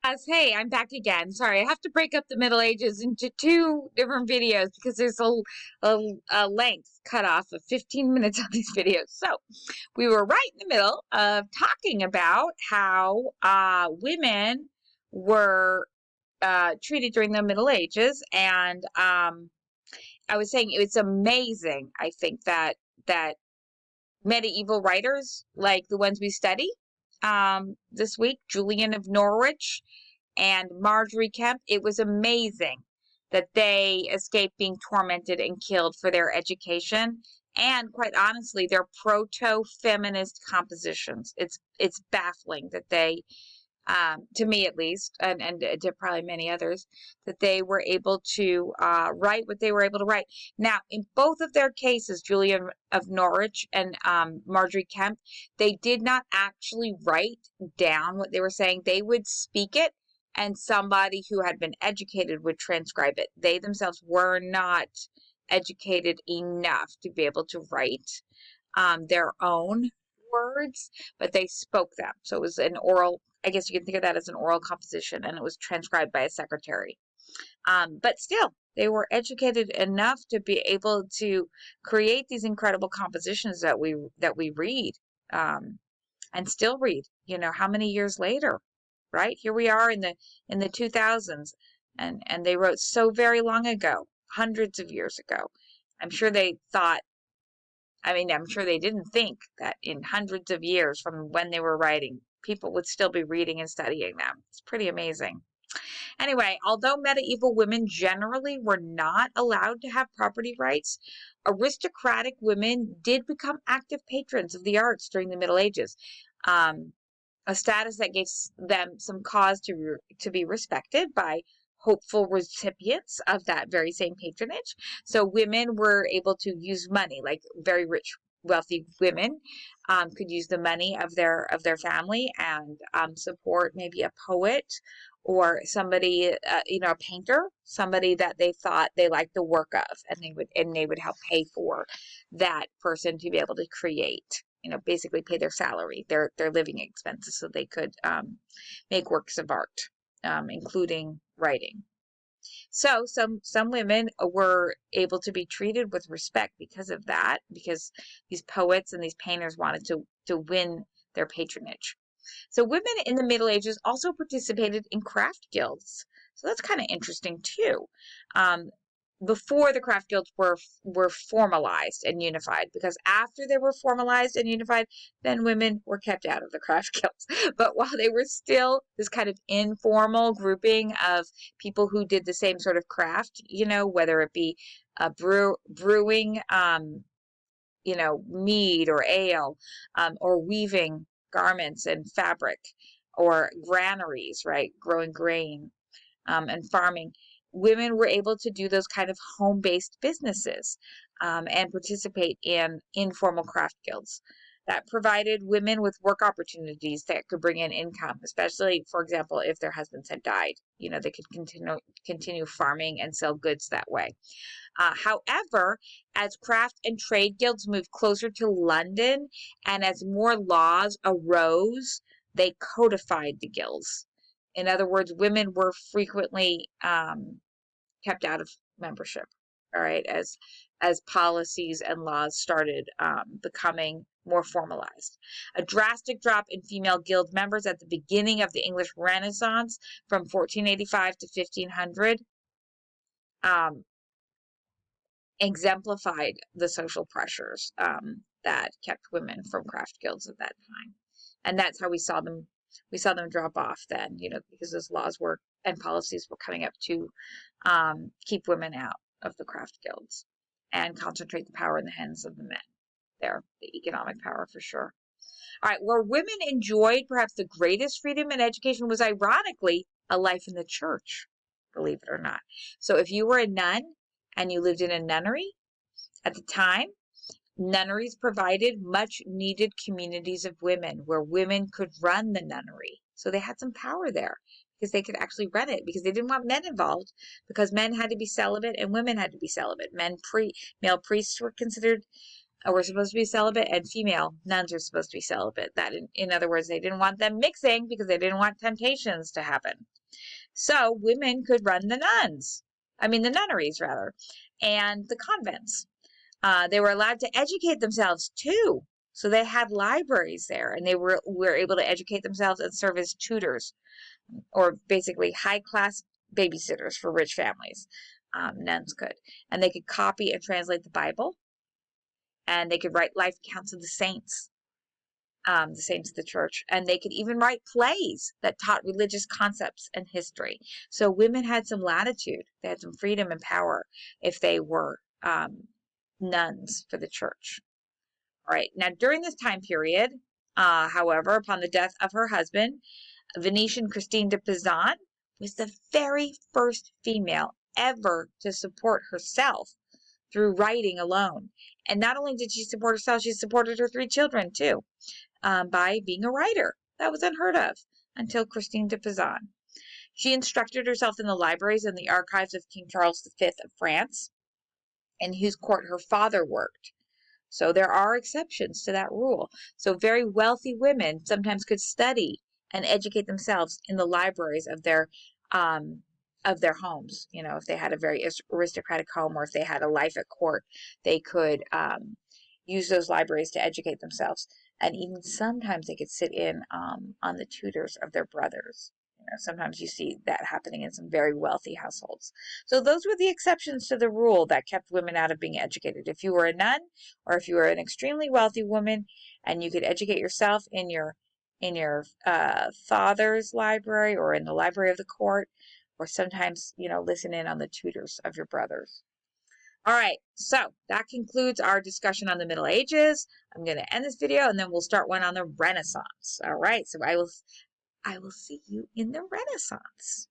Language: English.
Yes, hey, I'm back again. Sorry, I have to break up the Middle Ages into two different videos because there's a length cut off of 15 minutes on these videos. So we were right in the middle of talking about how women were treated during the Middle Ages, and I was saying it's amazing. I think that medieval writers like the ones we study this week, Julian of Norwich and Marjorie Kemp, it was amazing that they escaped being tormented and killed for their education and, quite honestly, their proto-feminist compositions. It's baffling that they, to me at least, and to probably many others, that they were able to write what they were able to write. Now, in both of their cases, Julian of Norwich and Marjorie Kemp, they did not actually write down what they were saying. They would speak it, and somebody who had been educated would transcribe it. They themselves were not educated enough to be able to write their own words, but they spoke them. So it was an oral, I guess you can think of that as an oral composition, and it was transcribed by a secretary. But still, they were educated enough to be able to create these incredible compositions that we read, and still read. How many years later, right? Here we are in the 2000s, and they wrote so very long ago, hundreds of years ago. I'm sure they thought. I mean, I'm sure they didn't think that in hundreds of years from when they were writing, people would still be reading and studying them. It's pretty amazing. Anyway, although medieval women generally were not allowed to have property rights, aristocratic women did become active patrons of the arts during the Middle Ages, a status that gave them some cause to be respected by hopeful recipients of that very same patronage. So women were able to use money, like very rich, wealthy women could use the money of their family and support maybe a poet or somebody, a painter, somebody that they thought they liked the work of, and they would help pay for that person to be able to create. Basically pay their salary, their living expenses, so they could make works of art, including writing. So some women were able to be treated with respect because of that, because these poets and these painters wanted to win their patronage. So women in the Middle Ages also participated in craft guilds. So that's kind of interesting too. Um, Before the craft guilds were formalized and unified, because after they were formalized and unified, then women were kept out of the craft guilds. But while they were still this kind of informal grouping of people who did the same sort of craft, whether it be brewing, mead or ale, or weaving garments and fabric, or granaries, right, growing grain, and farming. Women were able to do those kind of home-based businesses, and participate in informal craft guilds that provided women with work opportunities that could bring in income, especially, for example, if their husbands had died. They could continue farming and sell goods that way. However, as craft and trade guilds moved closer to London and as more laws arose, they codified the guilds. In other words, women were frequently kept out of membership, all right, as policies and laws started becoming more formalized. A drastic drop in female guild members at the beginning of the English Renaissance from 1485 to 1500 um, exemplified the social pressures that kept women from craft guilds at that time, and that's how we saw them drop off then, because those laws were and policies were coming up to keep women out of the craft guilds and concentrate the power in the hands of the men. The economic power for sure. All right, where women enjoyed perhaps the greatest freedom and education was ironically a life in the church, believe it or not. So if you were a nun and you lived in a nunnery at the time, nunneries provided much needed communities of women where women could run the nunnery. So they had some power there because they could actually run it, because they didn't want men involved, because men had to be celibate and women had to be celibate. Male priests were supposed to be celibate, and female nuns were supposed to be celibate. That in other words, they didn't want them mixing because they didn't want temptations to happen. So women could run the nunneries rather, and the convents. They were allowed to educate themselves too. So they had libraries there, and they were able to educate themselves and serve as tutors, or basically high-class babysitters for rich families. Nuns could. And they could copy and translate the Bible, and they could write life accounts of the saints of the church, and they could even write plays that taught religious concepts and history. So women had some latitude. They had some freedom and power if they were nuns for the church. All right. Now, during this time period, however, upon the death of her husband, Venetian Christine de Pizan was the very first female ever to support herself through writing alone. And not only did she support herself, she supported her 3 children too, by being a writer. That was unheard of until Christine de Pizan. She instructed herself in the libraries and the archives of King Charles V of France, in whose court her father worked. So there are exceptions to that rule. So very wealthy women sometimes could study and educate themselves in the libraries of their homes. You know, if they had a very aristocratic home, or if they had a life at court, they could use those libraries to educate themselves. And even sometimes they could sit in on the tutors of their brothers. You know, sometimes you see that happening in some very wealthy households. So those were the exceptions to the rule that kept women out of being educated. If you were a nun, or if you were an extremely wealthy woman and you could educate yourself in your father's library, or in the library of the court, or sometimes, you know, listen in on the tutors of your brothers. All right, so that concludes our discussion on the Middle Ages. I'm going to end this video, and then we'll start one on the Renaissance. All right, so I will see you in the Renaissance.